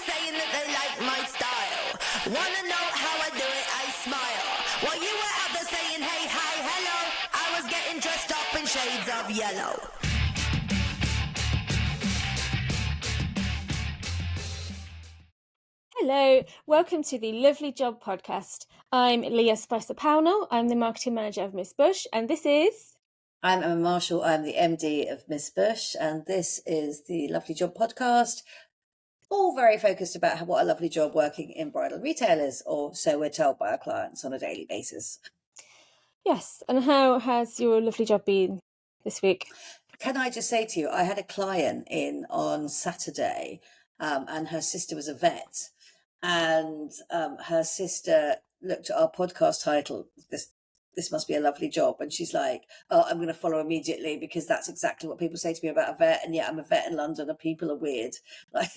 saying that they like my style. Wanna know how I do it? I smile. While you were out there saying hey, hi, hello, I was getting dressed up in shades of yellow. Hello, welcome to the Lovely Job podcast. I'm Leah Spicer-Pownall. I'm the marketing manager of Miss Bush, and this is... I'm Emma Marshall. I'm the MD of Miss Bush, and this is the Lovely Job podcast. All very focused about what a lovely job working in bridal retail is, or so we're told by our clients on a daily basis. Yes, and how has your lovely job been this week? Can I just say to you, I had a client in on Saturday, and her sister was a vet, and her sister looked at our podcast title, this must be a lovely job, and she's like, oh, I'm going to follow immediately because that's exactly what people say to me about a vet, and yeah, I'm a vet in London and people are weird. Like,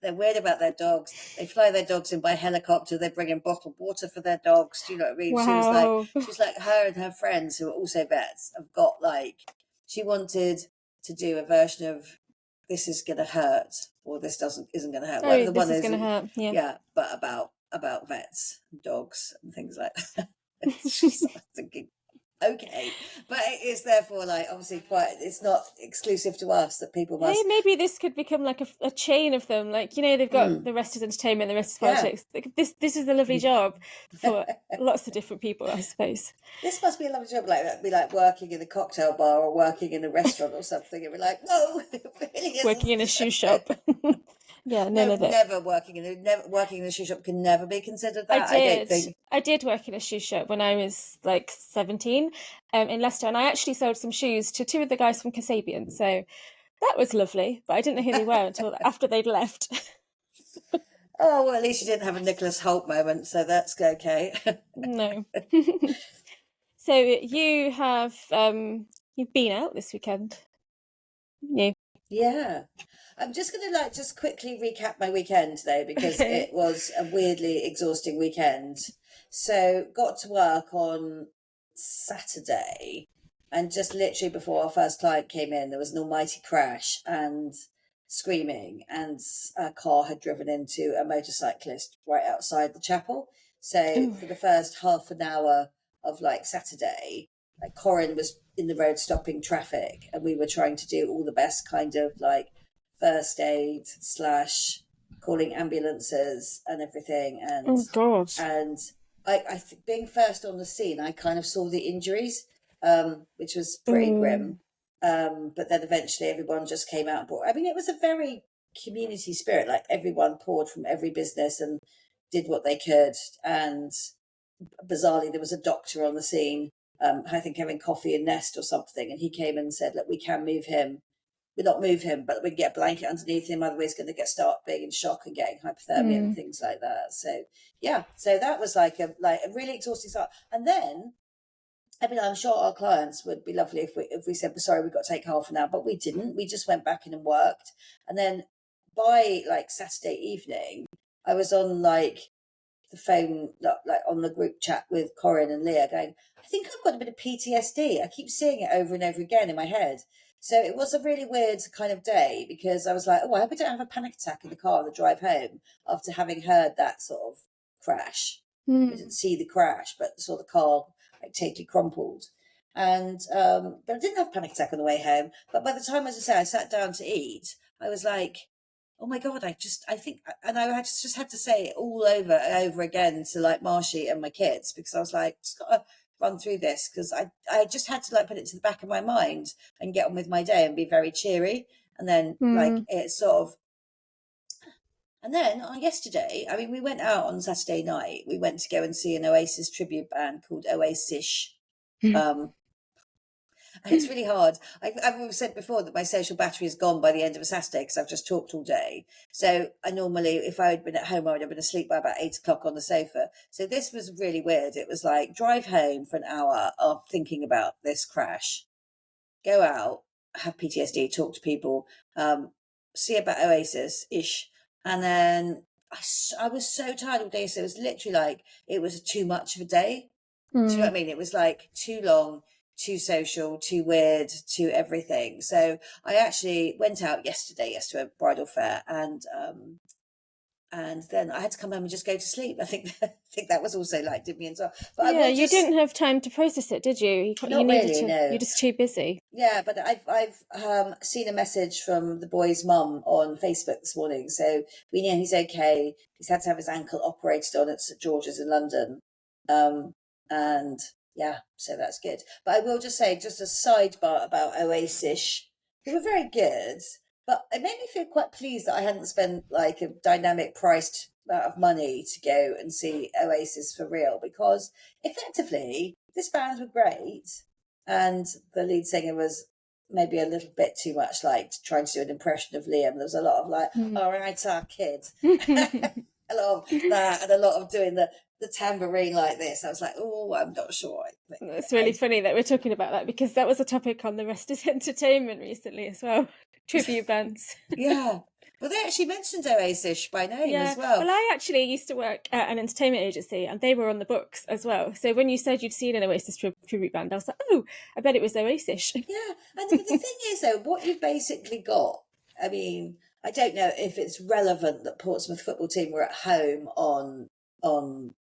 they're weird about their dogs. They fly their dogs in by helicopter, they bring in bottled water for their dogs, do you know what I mean? Wow. She was like her and her friends who are also vets have got like, she wanted to do a version of this is going to hurt, or this isn't going to hurt. Oh, this is going to hurt, yeah. Yeah, but about vets and dogs and things like that. It's just thinking, okay, but it is therefore like obviously it's not exclusive to us that people must. Hey, maybe this could become like a chain of them. Like, you know, they've got the rest is entertainment, the rest is politics. Yeah. This is the lovely job for lots of different people, I suppose. This must be a lovely job, like be like working in a cocktail bar or working in a restaurant or something. It'd be like, no, it really isn't. Working in a shoe shop. Yeah, none of it. Never working in a shoe shop can never be considered that. I did work in a shoe shop when I was like 17 in Leicester, and I actually sold some shoes to two of the guys from Kasabian, so that was lovely, but I didn't know who they were until after they'd left. Oh, well, at least you didn't have a Nicholas Hoult moment, so that's okay. No. So you have you've been out this weekend, haven't you? Yeah. I'm just going to just quickly recap my weekend today because it was a weirdly exhausting weekend. So got to work on Saturday, and just literally before our first client came in, there was an almighty crash and screaming, and a car had driven into a motorcyclist right outside the chapel. So for the first half an hour of like Saturday, like Corin was in the road stopping traffic, and we were trying to do all the best kind of like first aid / calling ambulances and everything. And oh god! And I being first on the scene, I kind of saw the injuries, which was pretty grim. But then eventually everyone just came out and brought. I mean, it was a very community spirit. Like everyone poured from every business and did what they could. And bizarrely, there was a doctor on the scene. I think having coffee in Nest or something, and he came and said, look, we can move him. We'll not move him, but we can get a blanket underneath him, otherwise he's going to start being in shock and getting hypothermia and things like that. So yeah, so that was like a really exhausting start. And then, I mean, I'm sure our clients would be lovely if we said, sorry, we've got to take half an hour, but we didn't. We just went back in and worked. And then by like Saturday evening, I was on like the phone, like on the group chat with Corin and Leah going, I think I've got a bit of PTSD. I keep seeing it over and over again in my head. So it was a really weird kind of day because I was like, oh, I hope I don't have a panic attack in the car on the drive home after having heard that sort of crash. I didn't see the crash, but saw the car like totally crumpled. And but I didn't have a panic attack on the way home. But by the time, as I say, I sat down to eat, I was like, oh my God, I think, and I just had to say it all over and over again to like Marshy and my kids, because I was like, just got to run through this, because I just had to like put it to the back of my mind and get on with my day and be very cheery. And then like it sort of, and then on yesterday, I mean, we went out on Saturday night, we went to go and see an Oasis tribute band called Oasis. And it's really hard. I've said before that my social battery is gone by the end of a Saturday because I've just talked all day. So I normally, if I had been at home, I would have been asleep by about 8 o'clock on the sofa. So this was really weird. It was like drive home for an hour of thinking about this crash, go out, have PTSD, talk to people, see about Oasis-ish. And then I was so tired all day. So it was literally like, it was too much of a day. Do you know what I mean? It was like too long, too social, too weird, too everything. So I actually went out yesterday to a bridal fair, and and then I had to come home and just go to sleep. I think that was also like did me in well. But I Yeah, will you just, didn't have time to process it, did you? You not needed really, to. no. You're just too busy. Yeah, but I've seen a message from the boy's mum on Facebook this morning. So we know he's okay. He's had to have his ankle operated on at St George's in London, and yeah, so that's good. But I will just say, just a sidebar about Oasis, who were very good, but it made me feel quite pleased that I hadn't spent like a dynamic priced amount of money to go and see Oasis for real, because effectively this band were great. And the lead singer was maybe a little bit too much like trying to do an impression of Liam. There was a lot of like, all right, our kid. A lot of that, and a lot of doing the tambourine like this. I was like, oh, I'm not sure. It's really funny that we're talking about that, because that was a topic on The Rest is Entertainment recently as well. Tribute bands. Yeah. Well, they actually mentioned Oasis by name as well. Well, I actually used to work at an entertainment agency, and they were on the books as well. So when you said you'd seen an Oasis tribute band, I was like, oh, I bet it was Oasis. Yeah. And the thing is, though, what you've basically got, I mean, I don't know if it's relevant that Portsmouth football team were at home on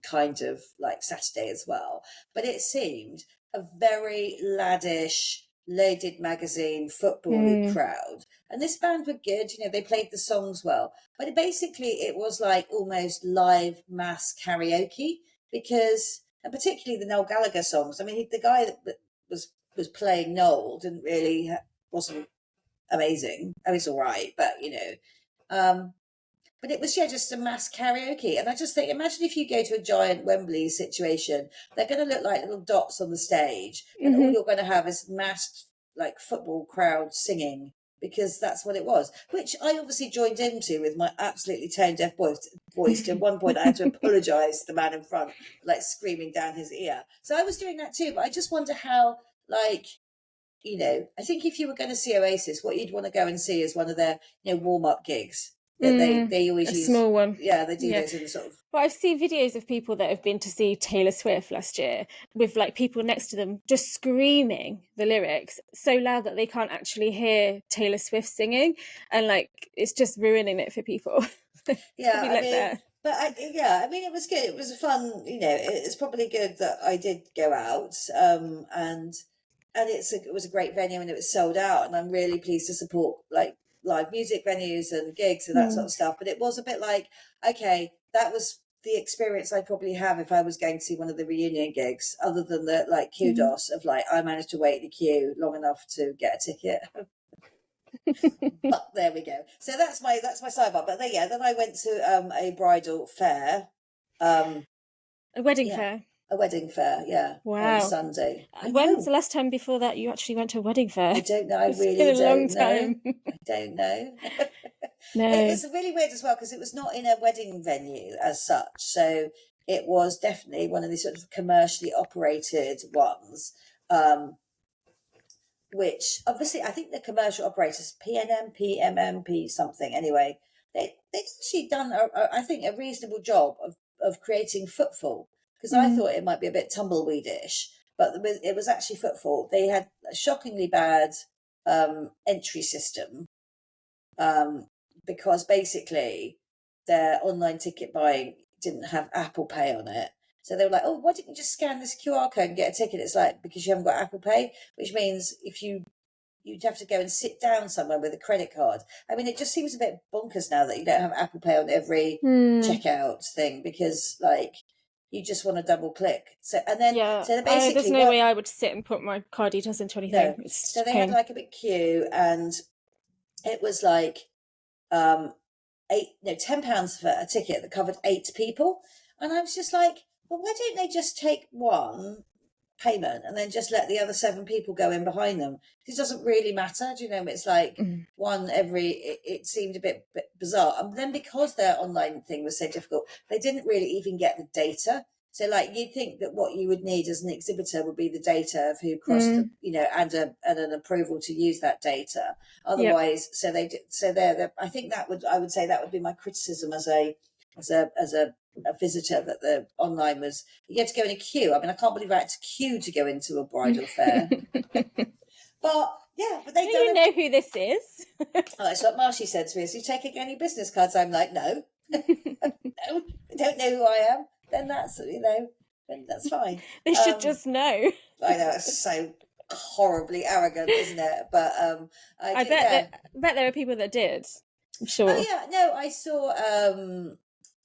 kind of like Saturday as well, but it seemed a very laddish, loaded magazine football-y crowd. And this band were good, they played the songs well, but it was like almost live mass karaoke, because, and particularly the Noel Gallagher songs. I mean, the guy that was playing Noel wasn't amazing. I mean, it's all right, but but it was just a mass karaoke. And I just think, imagine if you go to a giant Wembley situation, they're going to look like little dots on the stage, and all you're going to have is massed like football crowd singing, because that's what it was, which I obviously joined into with my absolutely tone deaf voice. To one point I had to apologise to the man in front, like screaming down his ear. So I was doing that too, but I just wonder how, like, I think if you were going to see Oasis, what you'd want to go and see is one of their, warm-up gigs. That they always use. Small one. Yeah, they do those in the sort of. Well, I've seen videos of people that have been to see Taylor Swift last year with like people next to them just screaming the lyrics so loud that they can't actually hear Taylor Swift singing, and like it's just ruining it for people. Yeah, I mean, it was good. It was a fun. It's probably good that I did go out, and it was a great venue, and it was sold out, and I'm really pleased to support like live music venues and gigs and that sort of stuff. But it was a bit like, okay, that was the experience I'd probably have if I was going to see one of the reunion gigs, other than the like kudos of like, I managed to wait in the queue long enough to get a ticket. But there we go. So that's my sidebar. But then I went to a bridal fair. A wedding fair. A wedding fair, yeah. Wow. On Sunday. When was the last time before that you actually went to a wedding fair? I don't know. I really been a don't long time. know. I don't know. No. It was really weird as well, because it was not in a wedding venue as such. So it was definitely one of these sort of commercially operated ones, which obviously I think the commercial operators, PMMP something anyway, they've actually done, I think, a reasonable job of creating footfall. Because I thought it might be a bit tumbleweedish, but it was actually footfall. They had a shockingly bad entry system, because basically their online ticket buying didn't have Apple Pay on it. So they were like, oh, why didn't you just scan this QR code and get a ticket? It's like, because you haven't got Apple Pay, which means you'd have to go and sit down somewhere with a credit card. I mean, it just seems a bit bonkers now that you don't have Apple Pay on every checkout thing, because like, you just want to double click. So basically, there's no way I would sit and put my card details into anything. No. So they had like a big queue, and it was like £10 for a ticket that covered 8 people, and I was just like, well, why don't they just take one payment and then just let the other 7 people go in behind them? It doesn't really matter, do you know? It's like one every. It seemed a bit bizarre, and then because their online thing was so difficult, they didn't really even get the data. So, like, you'd think that what you would need as an exhibitor would be the data of who crossed, and an approval to use that data. Otherwise, so they did. So I think I would say that would be my criticism as a visitor, that the online was, you had to go in a queue. I mean, I can't believe I had to queue to go into a bridal fair. But they don't. You know who this is? Oh, that's what Marshy said to me. Is you taking any business cards? I'm like, no. don't know who I am, then that's, then that's fine. They should just know. I know, it's so horribly arrogant, isn't it? But I bet there are people that did. I'm sure. Oh yeah, no, I saw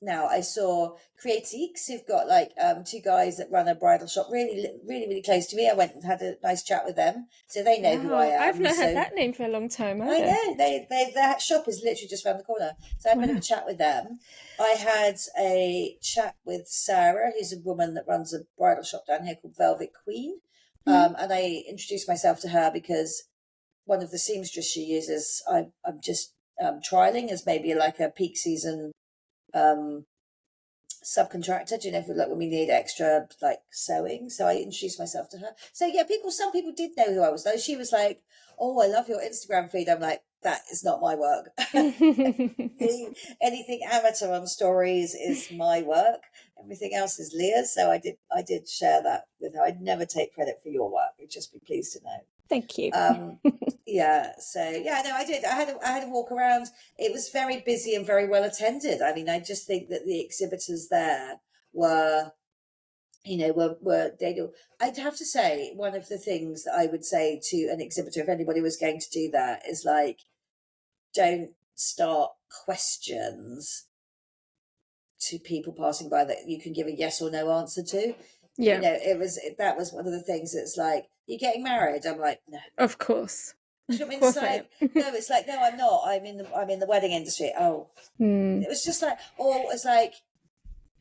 I saw Creatiques, who've got like two guys that run a bridal shop really, really, really close to me. I went and had a nice chat with them, so they know who I am. I've not heard that name for a long time either. I know, their shop is literally just around the corner, so I had a bit of a chat with them. I had a chat with Sarah, who's a woman that runs a bridal shop down here called Velvet Queen, and I introduced myself to her because one of the seamstress she uses, I'm just trialing as maybe like a peak season subcontractor. Do you know, like when we need extra like sewing? So I introduced myself to her. So yeah, some people did know who I was though. She was like, "Oh, I love your Instagram feed." I'm like, that is not my work. Anything amateur on stories is my work. Everything else is Leah's. So I did share that with her. I'd never take credit for your work. You'd just be pleased to know. Thank you. Yeah. So yeah, no, I did. I had a walk around. It was very busy and very well attended. I mean, I just think that the exhibitors there were, I'd have to say one of the things that I would say to an exhibitor, if anybody was going to do that, is like, don't start questions to people passing by that you can give a yes or no answer to. Yeah. That was one of the things that's like, you're getting married? I'm like, no. Of course. Do you know what I mean? It's like, no, it's like, no, I'm not. I'm in the wedding industry. Oh. It was just like, or it's like,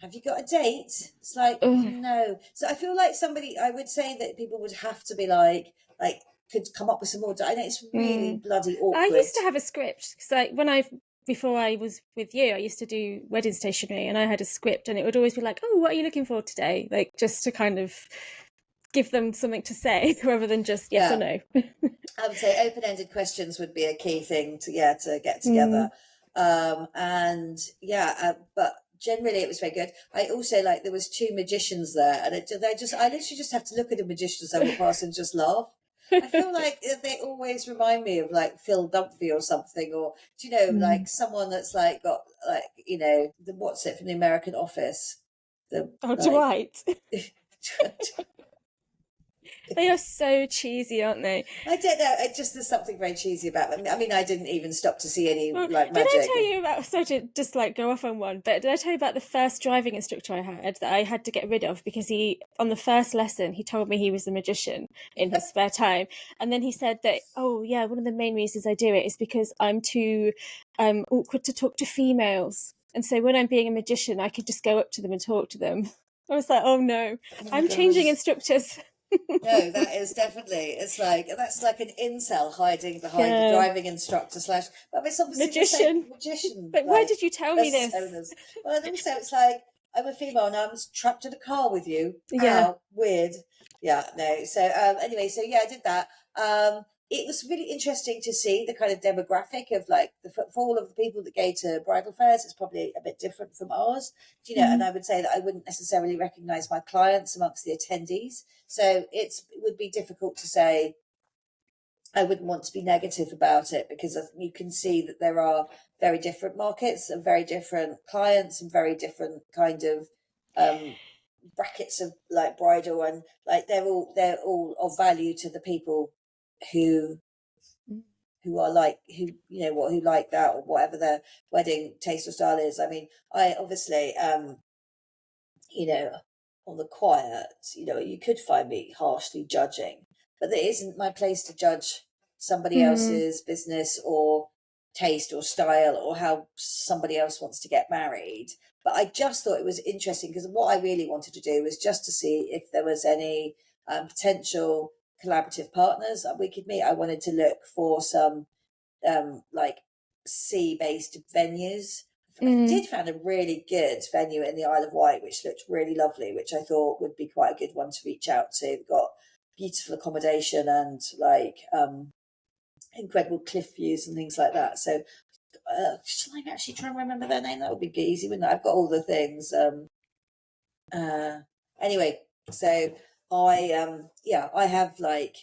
have you got a date? It's like, no. So I feel like I would say that people would have to be like could come up with some more. I know it's really bloody awkward. I used to have a script because before I was with you, I used to do wedding stationery and I had a script and it would always be like, oh, what are you looking for today? Like just to kind of give them something to say rather than just yes or no. I would say open-ended questions would be a key thing to get together. But generally it was very good. I also there was two magicians there and I literally just have to look at a magician as I walk past and just laugh. I feel like they always remind me of like Phil Dunphy or something, or do you know, like someone that's like got like, the what's it from the American Office? Dwight. They are so cheesy, aren't they? I don't know. There's something very cheesy about them. I mean, I didn't even stop to see any magic. Did I tell you about? Sorry to just go off on one, but did I tell you about the first driving instructor I had that I had to get rid of because on the first lesson he told me he was a magician in his spare time, and then he said that one of the main reasons I do it is because I'm too awkward to talk to females, and so when I'm being a magician, I could just go up to them and talk to them. I was like, oh no, I'm changing instructors. No, that is definitely, it's like, that's like an incel hiding behind the driving instructor / but it's obviously magician. But why did you tell me this? Owners. Well, and also it's like, I'm a female and I'm trapped in a car with you. Yeah. Weird. Yeah, no. So anyway, so yeah, I did that. It was really interesting to see the kind of demographic of like the footfall of the people that go to bridal fairs. It's probably a bit different from ours, and I would say that I wouldn't necessarily recognise my clients amongst the attendees. So it would be difficult to say. I wouldn't want to be negative about it because you can see that there are very different markets and very different clients and very different kind of brackets of like bridal, and like they're all of value to the people who are like who like that or whatever their wedding taste or style is. I mean, I obviously on the quiet, you could find me harshly judging, but it isn't my place to judge somebody else's business or taste or style or how somebody else wants to get married. But I just thought it was interesting because what I really wanted to do was just to see if there was any potential collaborative partners that we could meet. I wanted to look for some like sea-based venues. I did find a really good venue in the Isle of Wight which looked really lovely, which I thought would be quite a good one to reach out to. They've got beautiful accommodation and like incredible cliff views and things like that. So should I actually try and remember their name? That would be easy, wouldn't it? I've got all the things. Anyway, so I have like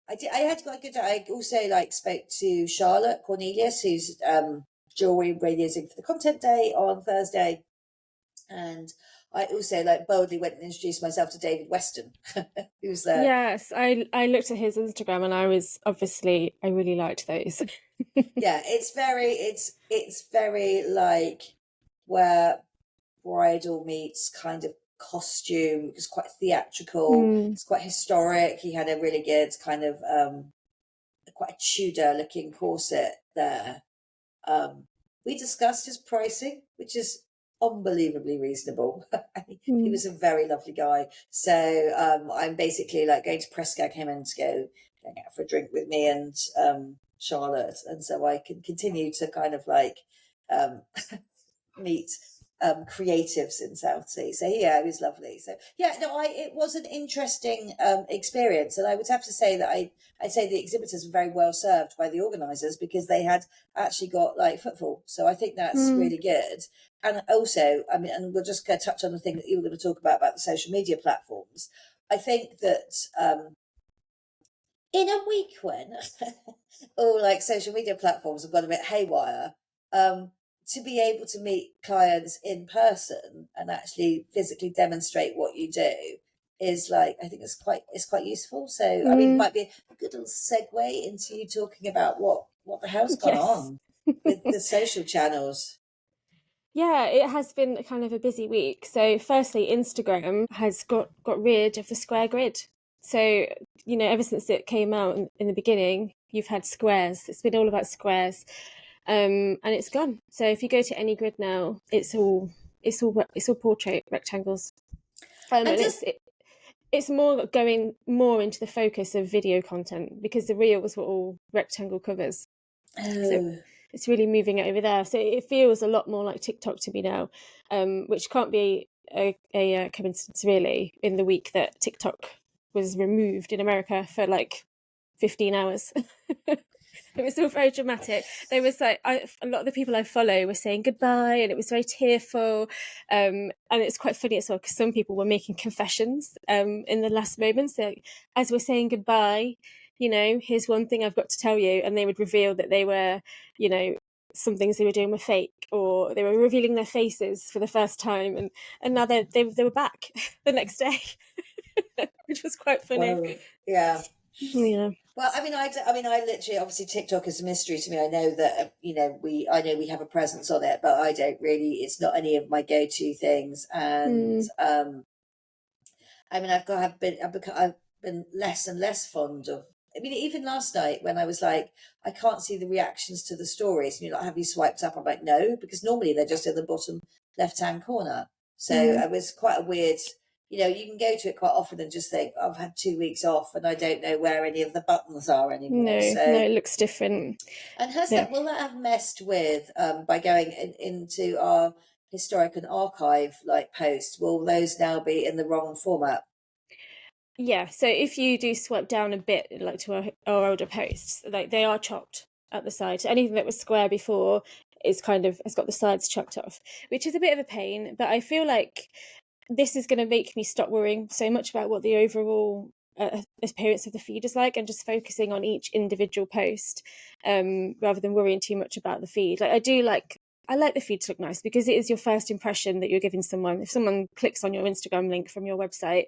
I had quite a good. I also like spoke to Charlotte Cornelius, who's jewelry radiosing for the content day on Thursday, And I also like boldly went and introduced myself to David Weston, who's there. Yes, I looked at his Instagram and I really liked those. Yeah, it's very like where bridal meets kind of costume. It's quite theatrical. It's quite historic. He had a really good kind of quite a Tudor looking corset there. We discussed his pricing, which is unbelievably reasonable. He was a very lovely guy. So I'm basically like going to press gag him and to go out for a drink with me and Charlotte, and so I can continue to kind of like meet creatives in Southsea. So yeah, it was lovely. So yeah, no, it was an interesting experience, and I would have to say that I'd say the exhibitors were very well served by the organisers because they had actually got like footfall. So I think that's really good. And also, I mean, and we'll just go touch on the thing that you were going to talk about the social media platforms. I think that in a week when all like social media platforms have gone a bit haywire, to be able to meet clients in person and actually physically demonstrate what you do is like, I think it's quite useful. So I mean, it might be a good little segue into you talking about what the hell's gone on with the social channels. Yeah, it has been kind of a busy week. So firstly, Instagram has got rid of the square grid. So, ever since it came out in the beginning, you've had squares. It's been all about squares. And it's gone. So if you go to any grid now, it's all portrait rectangles. And it's more going more into the focus of video content because the reels were all rectangle covers. So it's really moving it over there. So it feels a lot more like TikTok to me now, which can't be a coincidence really, in the week that TikTok was removed in America for like 15 hours. It was all very dramatic. There was like a lot of the people I follow were saying goodbye, and it was very tearful. And it's quite funny as well because some people were making confessions in the last moments. So as we're saying goodbye, here's one thing I've got to tell you, and they would reveal that they were, some things they were doing were fake, or they were revealing their faces for the first time, and now they were back the next day, which was quite funny. Whoa. Yeah. Yeah. Well, I literally, obviously TikTok is a mystery to me. I know that, I know we have a presence on it, but I don't really, it's not any of my go-to things. And, I've been less and less fond of, even last night when I was like, I can't see the reactions to the stories. And you're like, have you swiped up? I'm like, no, because normally they're just in the bottom left-hand corner. So it was quite a weird, you can go to it quite often and just think, I've had 2 weeks off and I don't know where any of the buttons are anymore. No, it looks different. And will that have messed with, by going into our historic and archive like posts, will those now be in the wrong format? Yeah, so if you do swipe down a bit, like to our older posts, like they are chopped at the side. So anything that was square before has got the sides chopped off, which is a bit of a pain. But I feel like this is going to make me stop worrying so much about what the overall appearance of the feed is like, and just focusing on each individual post, rather than worrying too much about the feed. Like I like the feed to look nice because it is your first impression that you're giving someone. If someone clicks on your Instagram link from your website,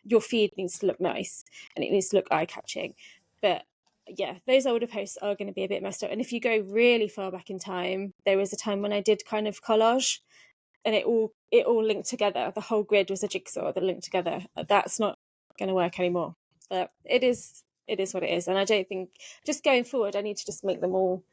your feed needs to look nice and it needs to look eye-catching. But yeah, those older posts are going to be a bit messed up. And if you go really far back in time, there was a time when I did kind of collage, and it all linked together. The whole grid was a jigsaw that linked together. That's not going to work anymore. But it is what it is. And I don't think, just going forward, I need to just make them all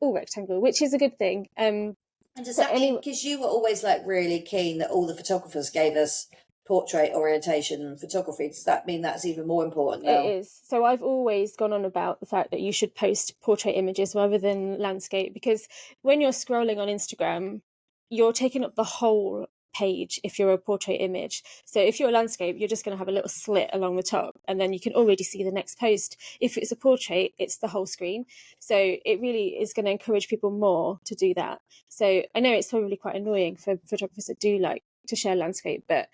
rectangle, which is a good thing. And does that mean, because you were always like really keen that all the photographers gave us portrait orientation photography, does that mean that's even more important now? It is. So I've always gone on about the fact that you should post portrait images rather than landscape, because when you're scrolling on Instagram, you're taking up the whole page if you're a portrait image. So if you're a landscape, you're just going to have a little slit along the top, and then you can already see the next post. If it's a portrait, it's the whole screen. So it really is going to encourage people more to do that. So I know it's probably quite annoying for photographers that do like to share landscape, but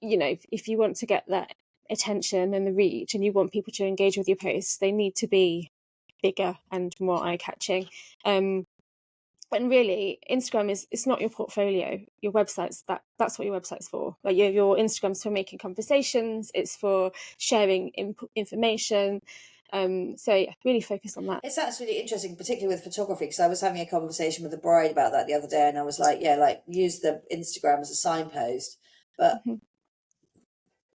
if you want to get that attention and the reach, and you want people to engage with your posts, they need to be bigger and more eye-catching. And really, Instagram it's not your portfolio. Your website's that's what your website's for. Like your Instagram's for making conversations. It's for sharing information. So yeah, really focus on that. That's really interesting, particularly with photography, because I was having a conversation with a bride about that the other day, and I was like, yeah, like use the Instagram as a signpost, but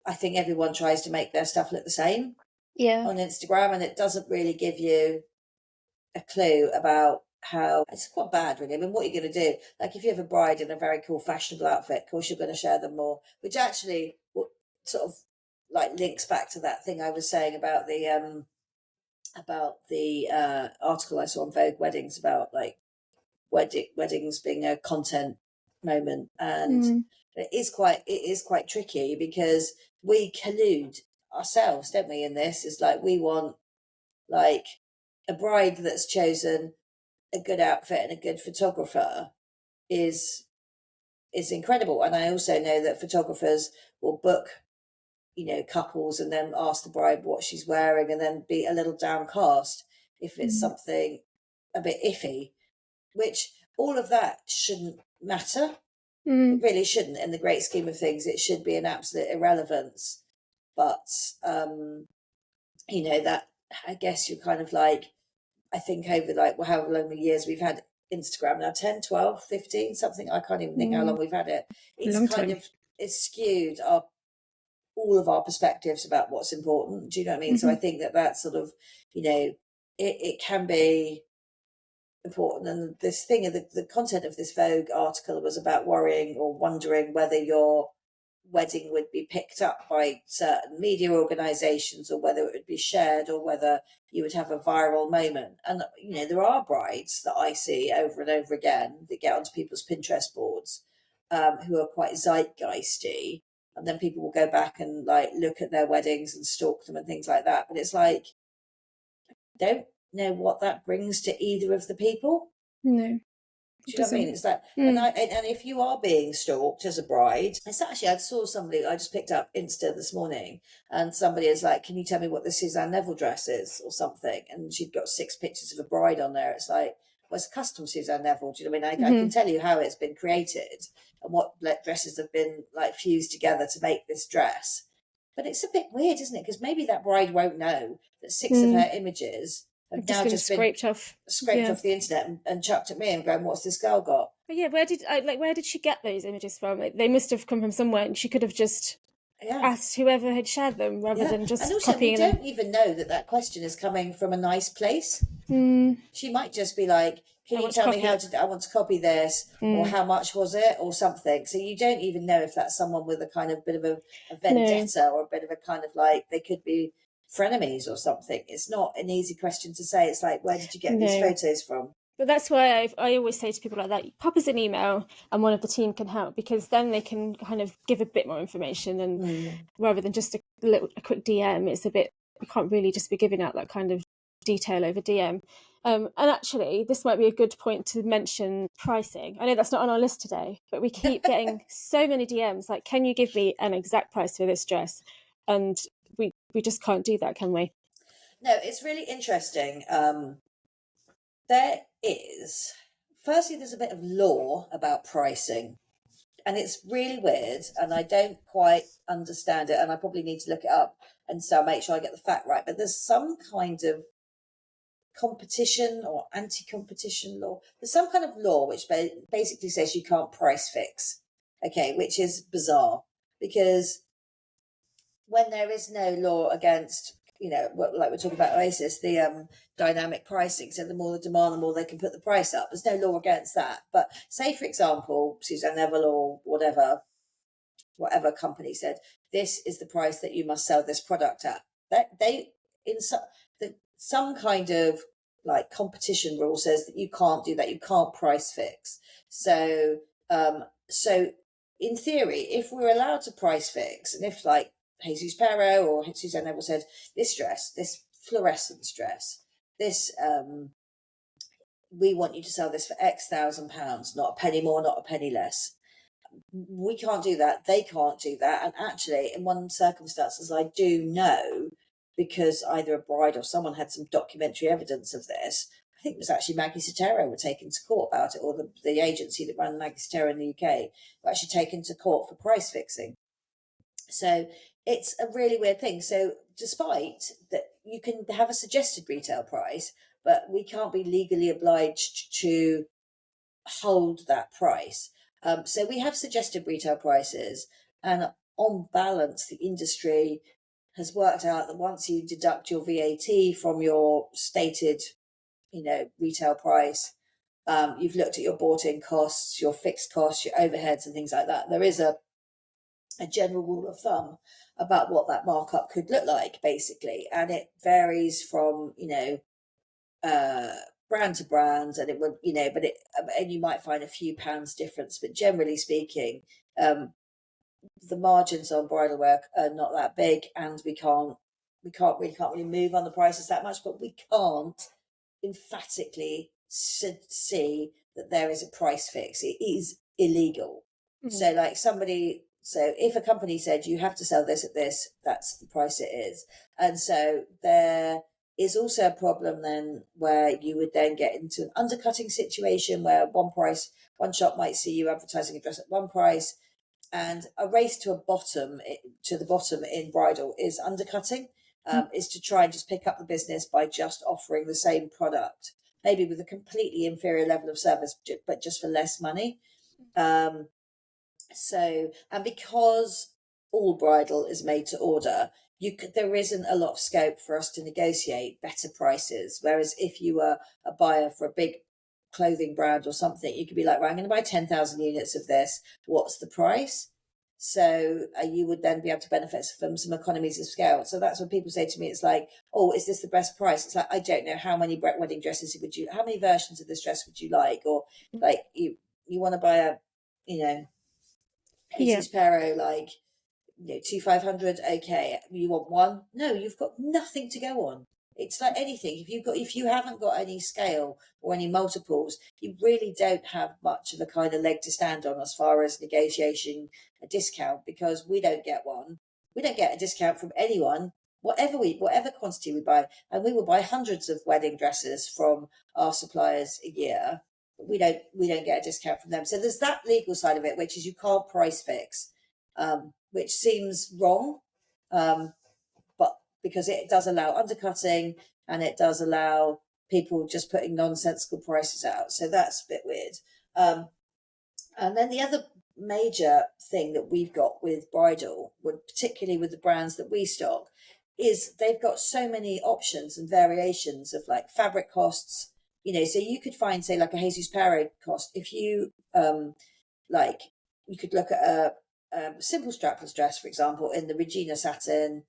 I think everyone tries to make their stuff look the same on Instagram, and it doesn't really give you a clue about how. It's quite bad, really. I mean, what are you going to do? Like, if you have a bride in a very cool fashionable outfit, of course you're going to share them more, which actually sort of like links back to that thing I was saying about the article I saw on Vogue Weddings about like weddings being a content moment, and it is quite tricky because we collude ourselves, don't we? In this is like we want like a bride that's chosen a good outfit and a good photographer is incredible, and I also know that photographers will book couples and then ask the bride what she's wearing and then be a little downcast if it's something a bit iffy, which all of that shouldn't matter. It really shouldn't. In the great scheme of things, it should be an absolute irrelevance. But, that I guess you're kind of like, I think over like however long the years we've had Instagram now, 10, 12, 15, something, I can't even think how long we've had it. It's skewed all of our perspectives about what's important. Do you know what I mean? So I think that sort of, it can be important. And this thing of the content of this Vogue article was about worrying or wondering whether your wedding would be picked up by certain media organisations or whether it would be shared or whether you would have a viral moment. And, there are brides that I see over and over again that get onto people's Pinterest boards who are quite zeitgeisty. And then people will go back and like look at their weddings and stalk them and things like that. But it's like, don't know what that brings to either of the people. No. Do you know what I mean? It's like, and if you are being stalked as a bride, it's actually, I saw somebody, I just picked up Insta this morning, and somebody is like, can you tell me what the Suzanne Neville dress is or something? And she'd got 6 pictures of a bride on there. It's like, well, it's a custom Suzanne Neville. Do you know what I mean? I can tell you how it's been created and what dresses have been like fused together to make this dress. But it's a bit weird, isn't it? Because maybe that bride won't know that 6 of her images have now just been scraped off the internet and chucked at me and going, what's this girl got? But yeah, where did she get those images from? Like, they must have come from somewhere, and she could have just asked whoever had shared them rather than just and also, copying we don't even know that question is coming from a nice place. She might just be like, can you tell me how to, I want to copy this, or how much was it, or something. So you don't even know if that's someone with a kind of bit of a vendetta or a bit of a kind of like, they could be frenemies or something. It's not an easy question to say. It's like, where did you get these photos from? But that's why I always say to people like that, pop us an email and one of the team can help, because then they can kind of give a bit more information, and rather than just a quick DM, it's a bit, you can't really just be giving out that kind of detail over DM. And actually, this might be a good point to mention pricing. I know that's not on our list today, but we keep getting so many DMs like, can you give me an exact price for this dress? And we just can't do that, can we? No, it's really interesting. Firstly, there's a bit of law about pricing, and it's really weird, and I don't quite understand it, and I probably need to look it up and so make sure I get the fact right. But there's some kind of competition or anti-competition law. There's some kind of law which basically says you can't price fix, okay, which is bizarre, because when there is no law against, like we're talking about Oasis, the dynamic pricing, so the more the demand, the more they can put the price up. There's no law against that. But say, for example, Suzanne Neville or whatever company said, this is the price that you must sell this product at. That some kind of like competition rule says that you can't do that. You can't price fix. So in theory, if we're allowed to price fix, and if like Jesus Perot or Suzanne Neville said, this dress, this fluorescence dress, this we want you to sell this for X £1,000, not a penny more, not a penny less. We can't do that. They can't do that. And actually, in one circumstances, I do know, because either a bride or someone had some documentary evidence of this, think it was actually Maggie Sotero were taken to court about it, or the agency that ran Maggie Sotero in the UK were actually taken to court for price fixing. So it's a really weird thing. So despite that, you can have a suggested retail price, but we can't be legally obliged to hold that price. So we have suggested retail prices, and on balance, the industry has worked out that once you deduct your VAT from your stated, retail price, you've looked at your bought-in costs, your fixed costs, your overheads, and things like that. There is a general rule of thumb about what that markup could look like, basically, and it varies from brand to brand, and it would and you might find a few pounds difference, but generally speaking, the margins on bridal work are not that big, and we can't really move on the prices that much, but we can't emphatically see that there is a price fix. It is illegal. So if a company said you have to sell this at this, that's the price it is. And so there is also a problem then where you would then get into an undercutting situation where one shop might see you advertising a dress at one price, and a race to the bottom in bridal is undercutting, is to try and just pick up the business by just offering the same product, maybe with a completely inferior level of service, but just for less money. And because all bridal is made to order, there isn't a lot of scope for us to negotiate better prices. Whereas if you were a buyer for a big clothing brand or something, you could be like, right, I'm going to buy 10,000 units of this. What's the price? So you would then be able to benefit from some economies of scale. So that's when people say to me, it's like, oh, is this the best price? It's like, I don't know. How many wedding dresses how many versions of this dress would you like? Or like you want to buy a, Spicer-Pownall, like, 2,500. Okay. You want one? No, you've got nothing to go on. It's like anything. If you haven't got any scale or any multiples, you really don't have much of a kind of leg to stand on as far as negotiation a discount, because we don't get one. We don't get a discount from anyone, whatever quantity we buy, and we will buy hundreds of wedding dresses from our suppliers a year. But we don't get a discount from them. So there's that legal side of it, which is you can't price fix, which seems wrong. But because it does allow undercutting, and it does allow people just putting nonsensical prices out. So that's a bit weird. And then the other major thing that we've got with bridal, particularly with the brands that we stock, is they've got so many options and variations of like fabric costs. So you could find, say, like a Jesus Perret cost. If you you could look at a simple strapless dress, for example, in the Regina satin.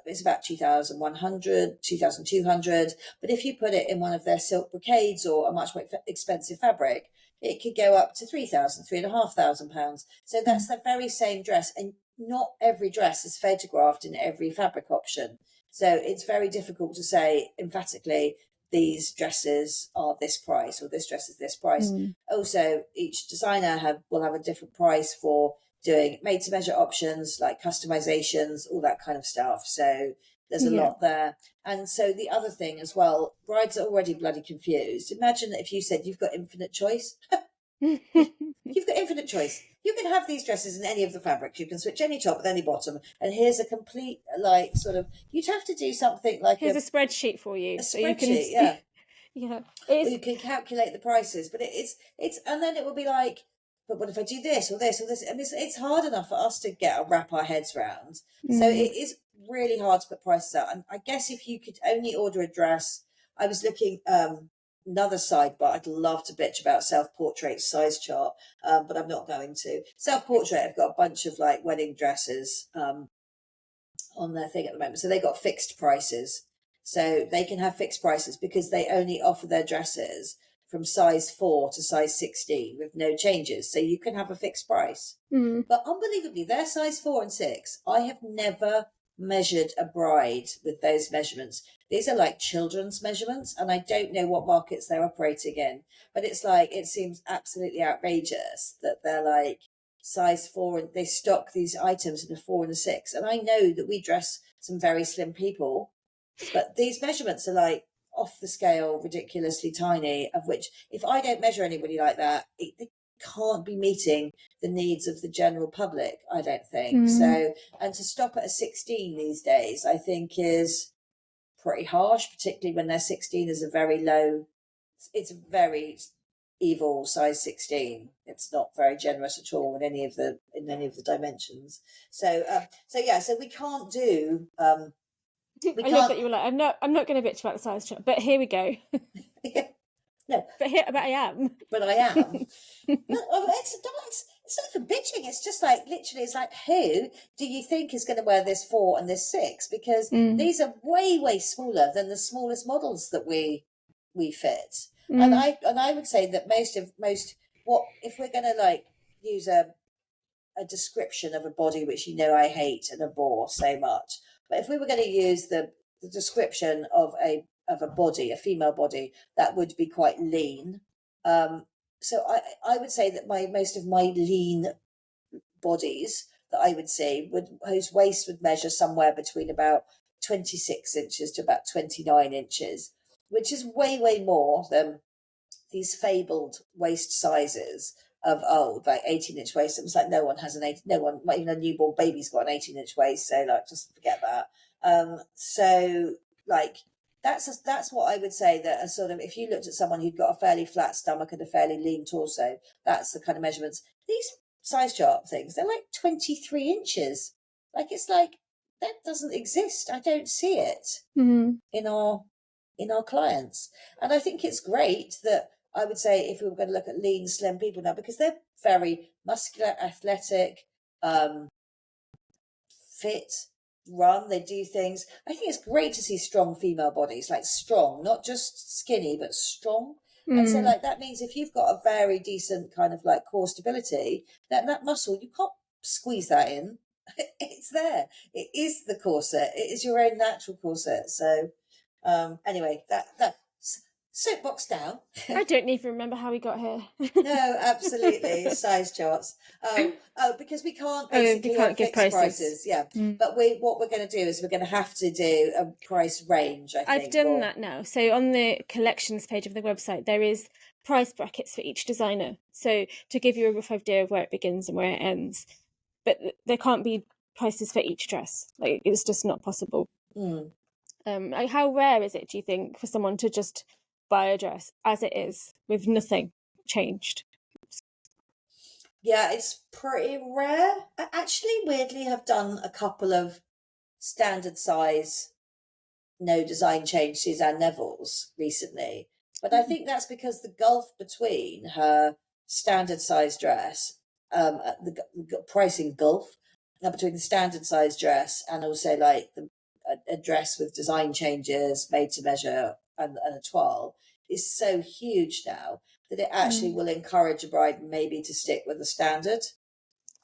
It's about 2,100, 2,200. But if you put it in one of their silk brocades or a much more expensive fabric, it could go up to 3,000, £3,500. So that's the very same dress. And not every dress is photographed in every fabric option. So it's very difficult to say emphatically, these dresses are this price or this dress is this price. Also, each designer will have a different price for doing made to measure options, like customizations, all that kind of stuff. So there's a lot there. And so the other thing as well, brides are already bloody confused. Imagine that if you said you've got infinite choice. You've got infinite choice. You can have these dresses in any of the fabrics. You can switch any top with any bottom. And here's a complete, you'd have to do something like here's a spreadsheet for you. A so spreadsheet, you can, yeah. Yeah. You can calculate the prices, but it's, and then it will be like, but what if I do this or this or this? And it's hard enough for us to wrap our heads around. So it is really hard to put prices out. And I guess if you could only order a dress, I was looking, another sidebar, I'd love to bitch about self-portrait size chart, but I'm not going to. Self-portrait, I've got a bunch of like wedding dresses on their thing at the moment. So they got fixed prices. So they can have fixed prices because they only offer their dresses from size 4 to size 16 with no changes. So you can have a fixed price. But unbelievably, they're size 4 and 6. I have never measured a bride with those measurements. These are like children's measurements, and I don't know what markets they're operating in, but it's like, it seems absolutely outrageous that they're like size 4 and they stock these items in a 4 and a 6. And I know that we dress some very slim people, but these measurements are like off the scale, ridiculously tiny, of which if I don't measure anybody like that, they can't be meeting the needs of the general public, I don't think. So, and to stop at a 16 these days, I think is pretty harsh, particularly when their 16 is a very low, it's a very evil size 16. It's not very generous at all in any of the dimensions. So so we can't do I love that you were like, I'm not going to bitch about the size chart, but here we go. No, but I am. But I am. It's not for bitching. It's just like literally, it's like, who do you think is going to wear this 4 and this 6? Because these are way smaller than the smallest models that we fit. And I would say that most if we're going to like use a description of a body, which I hate and abhor so much, but if we were going to use the description of a body, a female body, that would be quite lean. So I would say that most of my lean bodies that I would see whose waist would measure somewhere between about 26 inches to about 29 inches, which is way more than these fabled waist sizes of old, like 18-inch waist. It was like no one, not even a newborn baby's got an 18-inch waist, so like just forget that. So like that's what I would say, that a sort of, if you looked at someone who'd got a fairly flat stomach and a fairly lean torso, that's the kind of measurements. These size chart things, they're like 23 inches. Like, it's like, that doesn't exist. I don't see it in our clients. And I think it's great that, I would say, if we were going to look at lean, slim people now, because they're very muscular, athletic, fit, run, they do things. I think it's great to see strong female bodies, like strong, not just skinny, but strong. And so like that means if you've got a very decent kind of like core stability, that muscle, you can't squeeze that in. It's there. It is the corset. It is your own natural corset. So anyway, that soapbox down. I don't even remember how we got here. No, absolutely. Size charts. Because we can't basically can't give fixed prices. Yeah. But what we're going to do is we're going to have to do a price range, I think. I've done that now. So on the collections page of the website, there is price brackets for each designer. So to give you a rough idea of where it begins and where it ends. But there can't be prices for each dress. Like, it's just not possible. Like, how rare is it, do you think, for someone to just buy a dress as it is with nothing changed? Yeah, it's pretty rare. I actually weirdly have done a couple of standard size, no design change Suzanne Neville's recently. But I think that's because the gulf between her standard size dress, the pricing gulf between the standard size dress and also like a dress with design changes, made to measure, and a toile is so huge now that it actually will encourage a bride maybe to stick with the standard.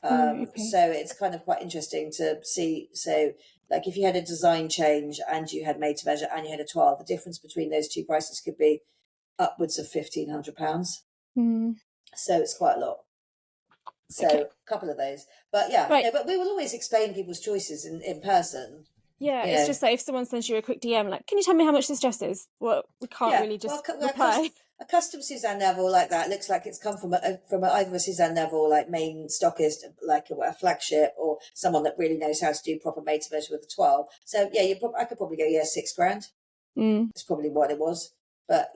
So it's kind of quite interesting to see. So like if you had a design change and you had made to measure and you had a toile, the difference between those two prices could be upwards of £1,500. So it's quite a lot. So a couple of those. But yeah, no, but we will always explain people's choices in person. Yeah, it's just like if someone sends you a quick DM, like, can you tell me how much this dress is? Well, we can't really just reply. A custom Suzanne Neville like that looks like it's come from either a Suzanne Neville like main stockist, like a flagship, or someone that really knows how to do proper made to measure with a toile. So yeah, I could probably go £6,000. It's probably what it was, but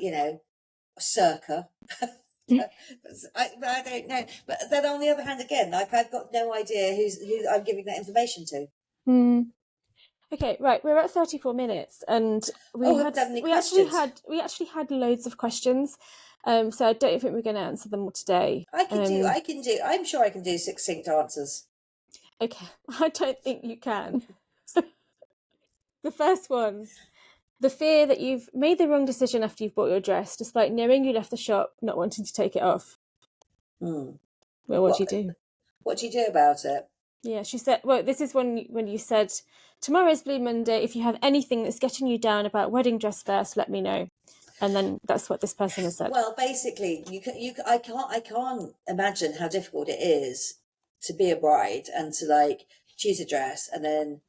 circa. I don't know. But then on the other hand, again, like I've got no idea who I'm giving that information to. Okay, right. We're at 34 minutes, and we actually had loads of questions. So I don't think we're going to answer them all today. I'm sure I can do succinct answers. Okay, I don't think you can. The first one, the fear that you've made the wrong decision after you've bought your dress, despite knowing you left the shop not wanting to take it off. Well, what do you do? What do you do about it? Yeah, she said, well, this is when you said, tomorrow's Blue Monday. If you have anything that's getting you down about wedding dress first, let me know. And then that's what this person has said. Well, basically, I can't imagine how difficult it is to be a bride and to like choose a dress and then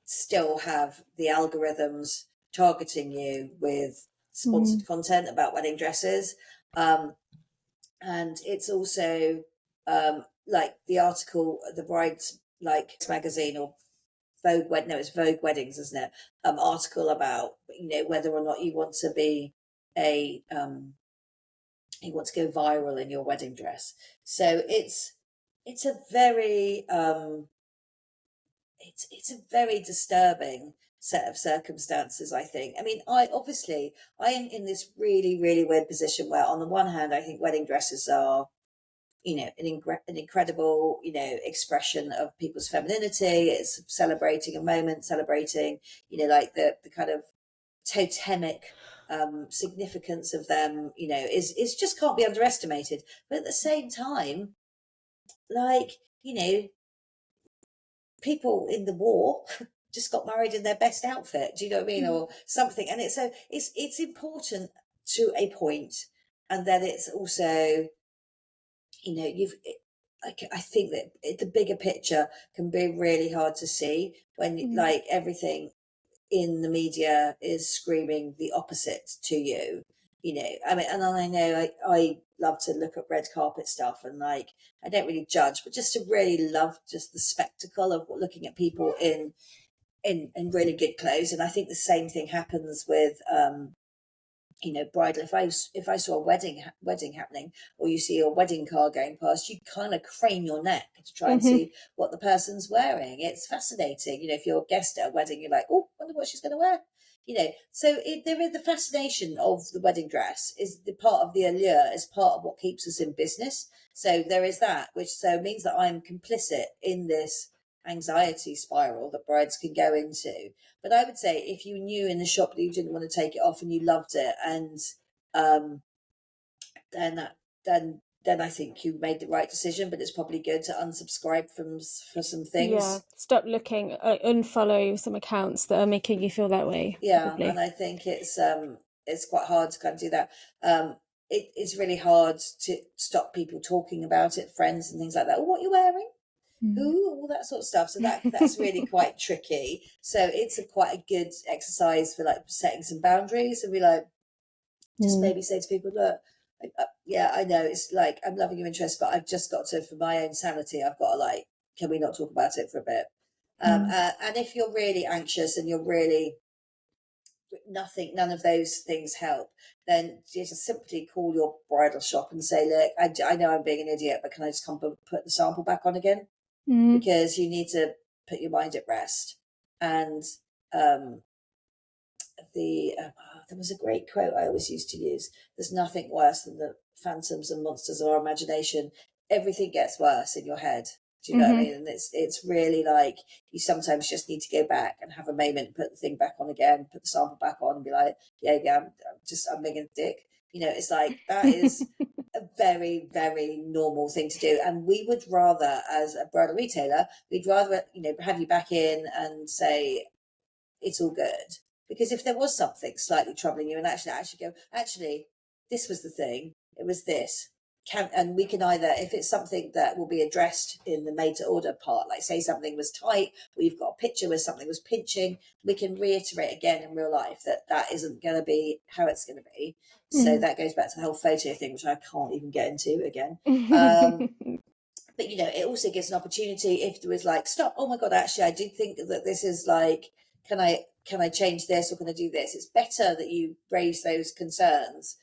still have the algorithms targeting you with sponsored content about wedding dresses. And it's also like the article, the bride's like magazine or Vogue no, it's Vogue Weddings, isn't it? Article about, you know, whether or not you want to be you want to go viral in your wedding dress. So it's a very it's a very disturbing set of circumstances, I think. I mean, I am in this really, really weird position where on the one hand, I think wedding dresses are, you know, an incredible, you know, expression of people's femininity. It's celebrating a moment, celebrating, you know, like the kind of totemic significance of them, you know, is just can't be underestimated. But at the same time, like, you know, people in the war just got married in their best outfit. Do you know what I mean? Or something. And it's important to a point, and then it's also, you know, I think that the bigger picture can be really hard to see when like everything in the media is screaming the opposite to you. You know, I mean, and I know I love to look at red carpet stuff, and like I don't really judge, but just to really love just the spectacle of looking at people in really good clothes. And I think the same thing happens with you know, bridal. If I saw a wedding happening, or you see a wedding car going past, you kind of crane your neck to try and see what the person's wearing. It's fascinating. You know, if you're a guest at a wedding, you're like, oh, wonder what she's going to wear. You know, so there is the fascination of the wedding dress is the part of the allure, is part of what keeps us in business. So there is that, which so means that I'm complicit in this anxiety spiral that brides can go into. But I would say if you knew in the shop that you didn't want to take it off and you loved it, and then I think you made the right decision. But it's probably good to unsubscribe for some things. Yeah, stop looking, unfollow some accounts that are making you feel that way. Yeah, probably. and I think it's quite hard to kind of do that. It's really hard to stop people talking about it, friends and things like that. Oh, what are you wearing? Ooh, all that sort of stuff. So that's really quite tricky. So it's quite a good exercise for like setting some boundaries and be like, just maybe say to people, look, yeah, I know it's like I'm loving your interest, but I've just got to, for my own sanity, I've got to like, can we not talk about it for a bit? And if you're really anxious and you're really none of those things help, then you just simply call your bridal shop and say, look, I know I'm being an idiot, but can I just come put the sample back on again? Because you need to put your mind at rest. And there was a great quote I always used to use: there's nothing worse than the phantoms and monsters of our imagination. Everything gets worse in your head. Do you know what I mean? And it's really like you sometimes just need to go back and have a moment, put the thing back on again, put the sample back on, and be like, yeah, I'm being a dick. You know, it's like that is a very, very normal thing to do. And we would rather, as a bridal retailer, we'd rather, you know, have you back in and say it's all good. Because if there was something slightly troubling you and actually, this was the thing, it was this. And we can either, if it's something that will be addressed in the made to order part, like say something was tight, or you've got a picture where something was pinching, we can reiterate again in real life that isn't going to be how it's going to be. So that goes back to the whole photo thing, which I can't even get into again. But, you know, it also gives an opportunity if there was like, stop, oh my God, actually, I do think that this is like, can I change this or can I do this? It's better that you raise those concerns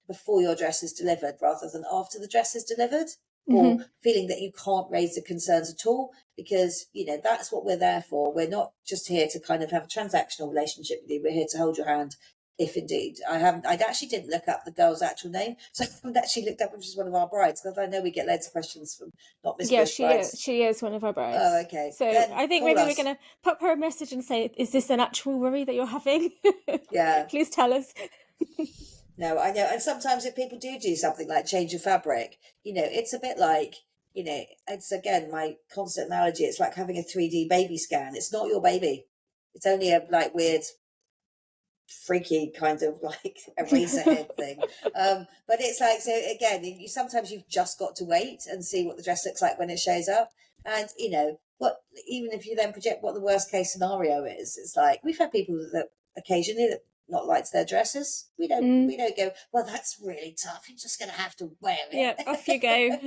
before your dress is delivered rather than after the dress is delivered, or feeling that you can't raise the concerns at all, because, you know, that's what we're there for. We're not just here to kind of have a transactional relationship with you. We're here to hold your hand. If indeed I actually didn't look up the girl's actual name, so I haven't actually looked up if she's one of our brides, because I know we get loads of questions from not Miss Bush brides. She is one of our brides. Oh, okay. So then I think maybe we're going to pop her a message and say, is this an actual worry that you're having? Yeah. Please tell us. No, I know. And sometimes if people do something like change of fabric, you know, it's a bit like, you know, it's again, my constant analogy, it's like having a 3D baby scan. It's not your baby. It's only a like weird, freaky kind of like eraser head thing. But it's like, so again, sometimes you've just got to wait and see what the dress looks like when it shows up. And, you know, even if you then project what the worst case scenario is, it's like, we've had people that occasionally that not liked their dresses. We don't go, well, that's really tough. You're just going to have to wear it. Yeah, off you go.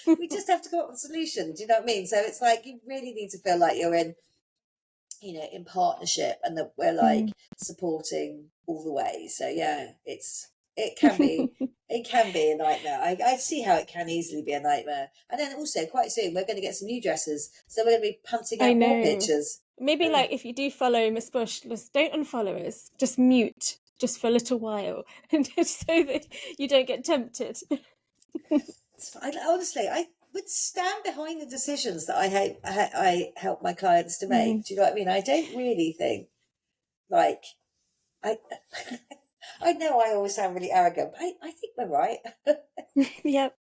We just have to come up with a solution. Do you know what I mean? So it's like, you really need to feel like you're in, in partnership, and that we're like supporting all the way. So yeah, it can be a nightmare. I see how it can easily be a nightmare. And then also quite soon we're going to get some new dresses, so we're going to be punting out more pictures. Maybe like if you do follow Miss Bush, just don't unfollow us. Just mute, just for a little while, so that you don't get tempted. Honestly, I would stand behind the decisions that I help my clients to make. Do you know what I mean? I don't really think like I. I know I always sound really arrogant, but I think we're right. Yep.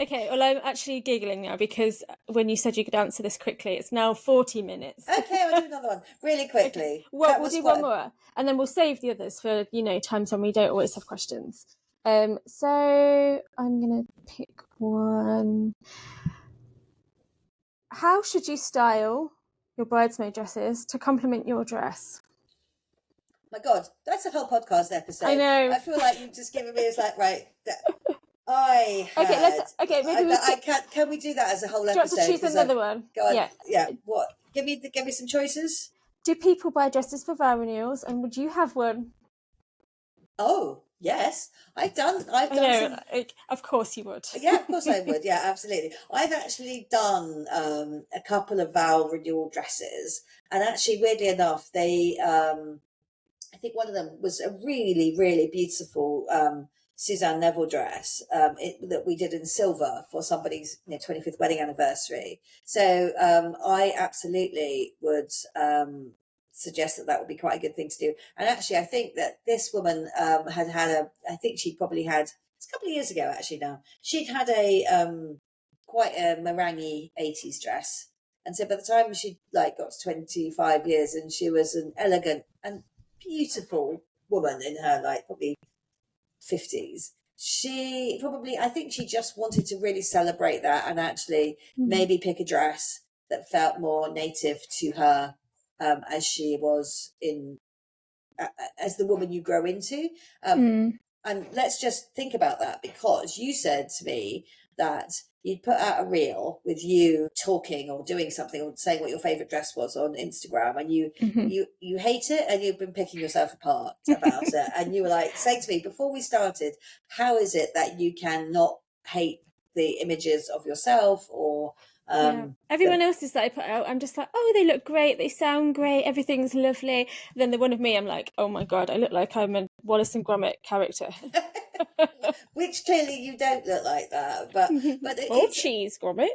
Okay, well, I'm actually giggling now because when you said you could answer this quickly, it's now 40 minutes. Okay, I'll do another one really quickly. Okay. Well, we'll do one more, and then we'll save the others for, times when we don't always have questions. So I'm going to pick one. How should you style your bridesmaid dresses to complement your dress? My God, that's a whole podcast episode. I know. I feel like you've just given me, it's like, right, I had... Okay, maybe can we do that as a whole episode? Do you want to choose another one? Go on. Yeah. What? Give me some choices. Do people buy dresses for vow renewals, and would you have one? Oh, yes. I've done some... Of course you would. Yeah, of course I would. Yeah, absolutely. I've actually done a couple of vow renewal dresses, and actually, weirdly enough, they... I think one of them was a really, really beautiful Suzanne Neville dress that we did in silver for somebody's 25th wedding anniversary. So I absolutely would suggest that would be quite a good thing to do. And actually, I think that this woman I think she probably had, it's a couple of years ago actually now, she'd had quite a meringue 80s dress. And so by the time she got to 25 years, and she was an elegant and beautiful woman in her probably 50s, I think she just wanted to really celebrate that, and actually maybe pick a dress that felt more native to her as she was as the woman you grow into. And let's just think about that, because you said to me that you'd put out a reel with you talking or doing something or saying what your favourite dress was on Instagram, and you hate it, and you've been picking yourself apart about it. And you were like saying to me before we started, how is it that you can not hate the images of yourself or everyone else's that I put out, I'm just like, oh, they look great, they sound great, everything's lovely. Then the one of me, I'm like, oh my God, I look like I'm a Wallace and Gromit character. Which clearly you don't look like that, but cheese, Gromit.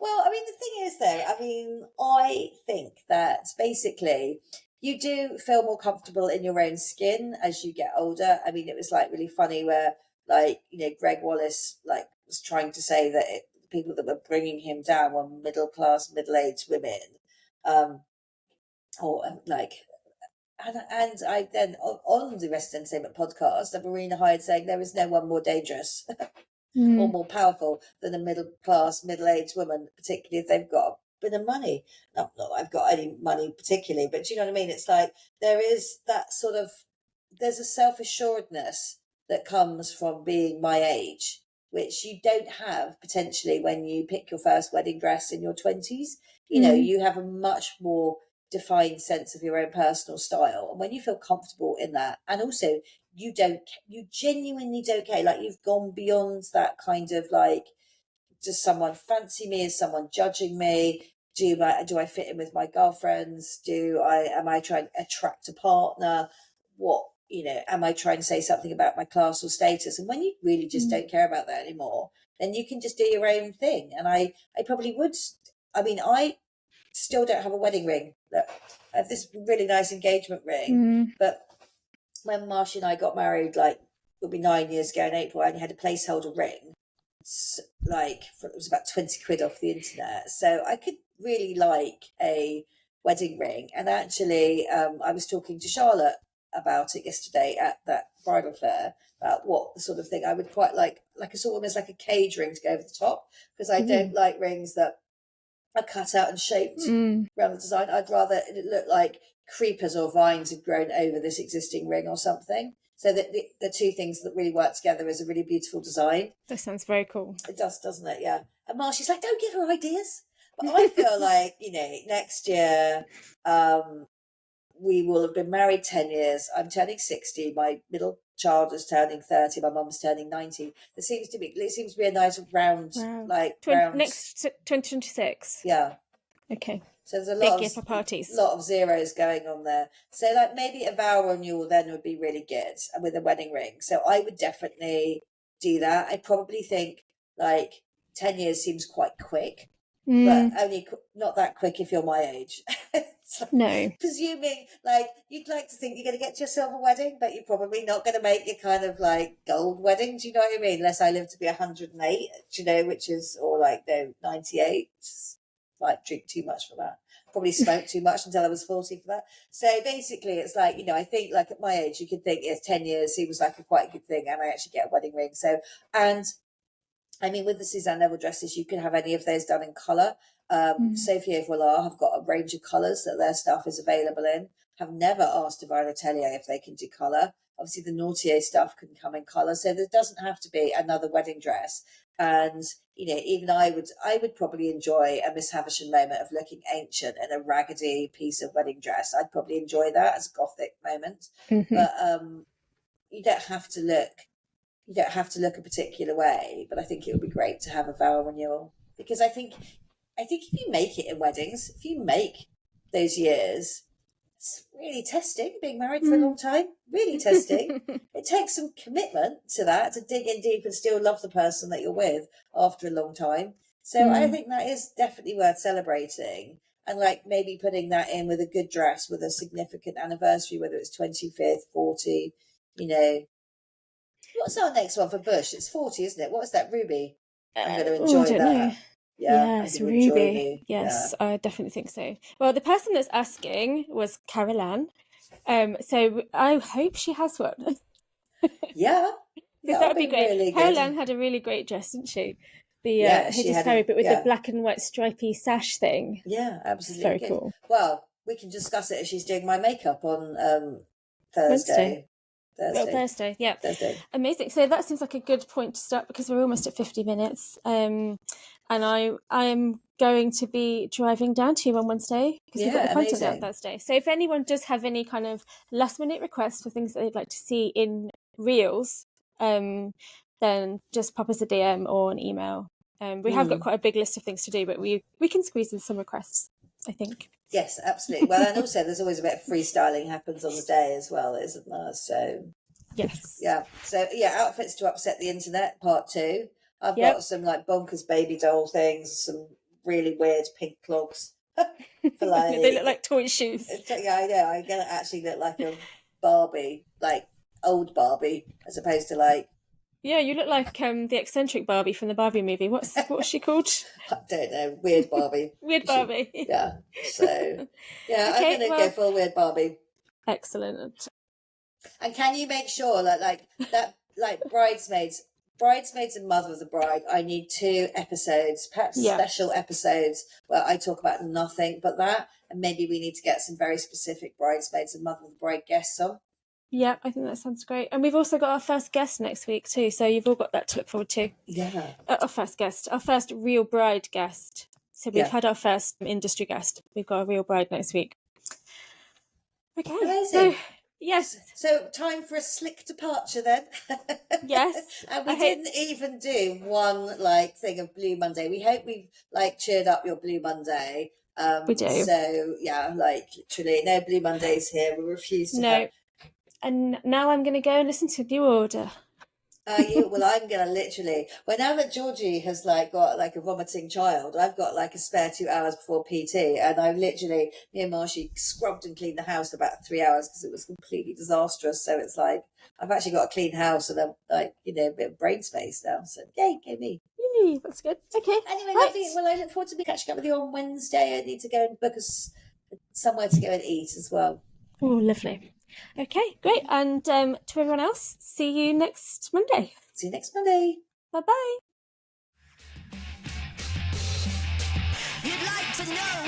Well, I mean, the thing is though, I think that basically you do feel more comfortable in your own skin as you get older. I mean, it was really funny where Greg Wallace was trying to say that people that were bringing him down were middle-class, middle-aged women, and I then on the Rest Entertainment podcast, Marina Hyde saying there is no one more dangerous or more powerful than a middle-class, middle-aged woman, particularly if they've got a bit of money. Not that I've got any money particularly, but do you know what I mean? It's there is that sort of, there's a self-assuredness that comes from being my age, which you don't have potentially when you pick your first wedding dress in your 20s. You have a much more defined sense of your own personal style, and when you feel comfortable in that, and also you genuinely don't care, you've gone beyond that kind of does someone fancy me, is someone judging me, do I fit in with my girlfriends, am I trying to attract a partner, what am I trying to say something about my class or status? And when you really just don't care about that anymore, then you can just do your own thing. And I probably would, I still don't have a wedding ring. I have this really nice engagement ring, but when Marcia and I got married, it'll be 9 years ago in April, I only had a placeholder ring. It was about 20 quid off the internet. So I could really like a wedding ring. And actually, I was talking to Charlotte about it yesterday at that bridal fair, about what the sort of thing I would quite like a sort of almost like a cage ring to go over the top, because I don't like rings that are cut out and shaped around the design. I'd rather it look like creepers or vines had grown over this existing ring or something. So that the two things that really work together is a really beautiful design. That sounds very cool. It does, doesn't it? Yeah. And Marshy's like, don't give her ideas. But I feel like, next year we will have been married 10 years. I'm turning 60. My middle child is turning 30. My mum's turning 90. It seems to be a nice round, round. Next 2026. Yeah. Okay. So there's a big year for parties. Lot of zeros going on there. So like maybe a vow renewal then would be really good, and with a wedding ring. So I would definitely do that. I probably think like 10 years seems quite quick, but only not that quick if you're my age. No. Presuming like you'd like to think you're going to get yourself a wedding, but you're probably not going to make your kind of like gold wedding. Do you know what I mean? Unless I live to be 108, which is, or 98. Like drink too much for that, probably smoke too much until I was 40 for that. So basically it's like, I think like at my age you could think 10 years seems like quite a good thing, and I actually get a wedding ring. So, and I mean with the Suzanne Neville dresses you can have any of those done in colour. Sophia Voila have got a range of colours that their stuff is available in. Have never asked Divine Atelier if they can do colour. Obviously the Nautier stuff can come in colour, so there doesn't have to be another wedding dress. And even I would probably enjoy a Miss Havisham moment of looking ancient in a raggedy piece of wedding dress. I'd probably enjoy that as a gothic moment. But you don't have to look a particular way. But I think it would be great to have a vow renewal, because I think if you make it in weddings, if you make those years, it's really testing. Being married for a long time, really testing. It takes some commitment to that, to dig in deep and still love the person that you're with after a long time. So I think that is definitely worth celebrating, and like maybe putting that in with a good dress with a significant anniversary, whether it's 25th, 40. What's our next one for Bush? It's 40, isn't it? What's that, Ruby? I'm going to enjoy that. Know. Yes, Ruby. Yes, I definitely think so. Well, the person that's asking was Carol Ann. So I hope she has one. Yeah. That would be great. Really Carol Ann had a really great dress, didn't she? The Hidden Fairy, but with the black and white stripy sash thing. Yeah, absolutely. Very cool. Well, we can discuss it as she's doing my makeup on Thursday. Thursday, yeah. Thursday. Amazing. So that seems like a good point to start, because we're almost at 50 minutes. And I am going to be driving down to you on Wednesday, because we've got the content out Thursday. So if anyone does have any kind of last minute requests for things that they'd like to see in reels, then just pop us a DM or an email. We have got quite a big list of things to do, but we can squeeze in some requests, I think. Yes, absolutely. Well, and also there's always a bit of freestyling happens on the day as well, isn't there? So yes. Yeah. So outfits to upset the internet, part 2. I've got some like bonkers baby doll things, some really weird pink clogs. For like, they look like toy shoes. Yeah, I know. I'm gonna actually look like a Barbie, like old Barbie, as opposed to like. Yeah, you look like the eccentric Barbie from the Barbie movie. What's she called? I don't know. Weird Barbie. Weird Barbie. Yeah. So yeah, okay, I'm gonna go for Weird Barbie. Excellent. And can you make sure that like bridesmaids and mother of the bride, I need 2 episodes, perhaps special episodes where I talk about nothing but that, and maybe we need to get some very specific bridesmaids and mother of the bride guests on. Yeah, I think that sounds great. And we've also got our first guest next week too, so you've all got that to look forward to. Yeah. Our first real bride guest. So we've had our first industry guest. We've got a real bride next week. Okay. Amazing. Yes. So time for a slick departure then. Yes. And we didn't even do one thing of Blue Monday. We hope we've cheered up your Blue Monday. We do. So yeah, literally no Blue Mondays here. We refuse to. No. And now I'm going to go and listen to New Order. Well, I'm going to literally, well, now that Georgie has got a vomiting child, I've got a spare 2 hours before PT, and I've literally, me and Marshy scrubbed and cleaned the house for about 3 hours because it was completely disastrous. So it's I've actually got a clean house and a bit of brain space now. So yay, go me. Yay, that's good. Okay. Anyway, lovely. Well, I look forward to catching up with you on Wednesday. I need to go and book us somewhere to go and eat as well. Oh, lovely. Okay, great. And to everyone else, see you next Monday. See you next Monday. Bye-bye. You'd like to know